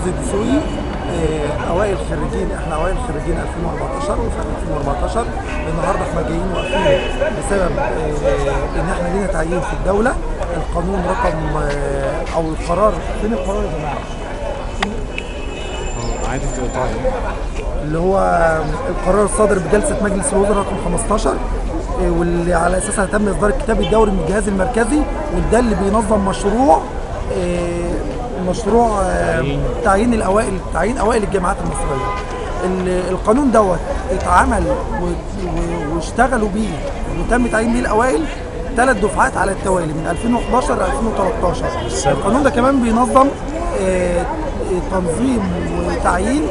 رازي الدسوقي. اوائل خريجين، احنا اوائل خريجين 2014 وفي 2014. النهارده احنا جايين واقفين بسبب ان احنا لينا تعيين في الدوله. القانون رقم او القرار، فين القرار يا جماعه؟ عادي تقطعي. اللي هو القرار الصادر بجلسه مجلس الوزراء رقم 15، واللي على اساسها تم اصدار الكتاب الدوري من الجهاز المركزي، وده اللي بينظم مشروع تعيين اوائل الجامعات المصريه. القانون دوت اتعمل واشتغلوا بيه وتم تعيين بيه الاوائل 3 دفعات على التوالي من 2011 ل 2013. القانون ده كمان بينظم تنظيم وتعيين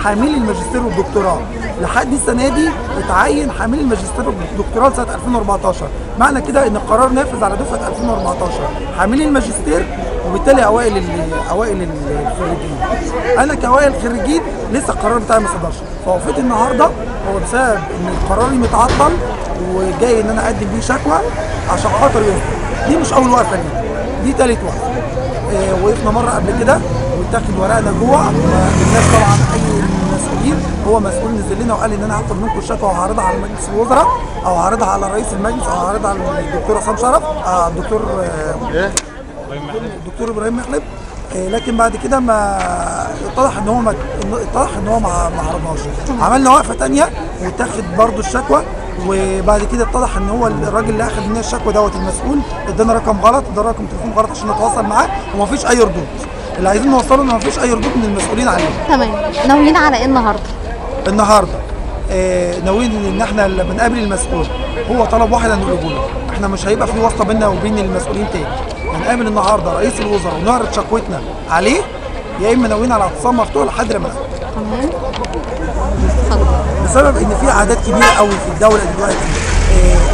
حاملي الماجستير والدكتوراه. لحد السنه دي اتعين حاملي الماجستير والدكتوراه سنه 2014. معنى كده ان القرار نافذ على دفعه 2014 حاملي الماجستير، وبالتالي اوائل الخريجين. انا كاوائل خريجين لسه القرار بتاعي ما صدرش، فوقفت النهارده هو بسبب ان قراري متعطل، وجاي ان انا اقدم بيه شكوى عشان خاطر يصدر. دي مش اول وقفه لي، دي ثالث وقفه. وقفنا مره قبل كده واتاخد ورقنا جوه، ما قلناش طبعا اي مسؤولين. هو مسؤول نزل لنا وقال ان انا هاخد منكم الشكوى وهعرضها على مجلس الوزراء، او هعرضها على رئيس المجلس، او هعرضها على الدكتور عصام شرف، الدكتور ابراهيم محلب. لكن بعد كده ما اتضح ان هو ما عرضناش. عملنا وقفه ثانيه واتاخد برضو الشكوى، وبعد كده اتضح ان هو الراجل اللي اخذ مننا الشكوى دوت المسؤول ادانا رقم غلط، ادانا رقم تليفون غلط عشان نتواصل معاه، ومفيش اي ردود. اللي عايزين نوصله ان مفيش اي ردود من المسؤولين عليه. تمام. ناويين على ايه النهارده؟ ناويين ان احنا لما نقابل المسؤول هو طلب واحد هنقوله له، احنا مش هيبقى في واسطه بيننا وبين المسؤولين تاني. هنقابل النهارده رئيس الوزراء ونعرض شكوتنا عليه، يا اما ناويين على اعتصام مفتوح لحد لما تمام. بسبب ان في اعداد كبيره قوي في الدوله دلوقتي.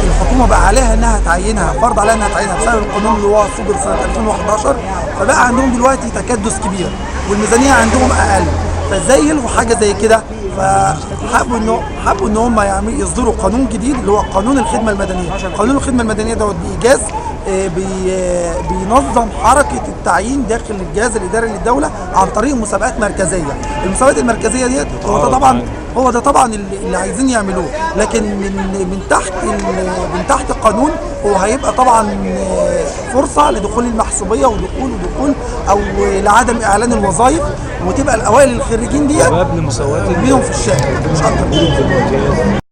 الحكومه بقى عليها انها تعينها، فرض عليها انها تعينها بسبب القانون اللي هو صدر سنه 2011. فبقى عندهم دلوقتي تكدس كبير والميزانيه عندهم اقل، فازاي يلغوا حاجه زي كده؟ فحبوا ان هم يصدروا قانون جديد اللي هو قانون الخدمه المدنيه. قانون الخدمه المدنيه دوت بايجاز بينظم حركه التعيين داخل الجهاز الاداري للدوله عن طريق مسابقات مركزيه. المسابقات المركزيه ديت هو ده طبعا اللي عايزين يعملوه، لكن من تحت القانون هو هيبقى طبعا فرصه لدخول المحسوبيه ودخول او لعدم اعلان الوظائف، وتبقى الاوائل الخريجين ديت باب لمساواه بينهم في الشارع مش اكتر.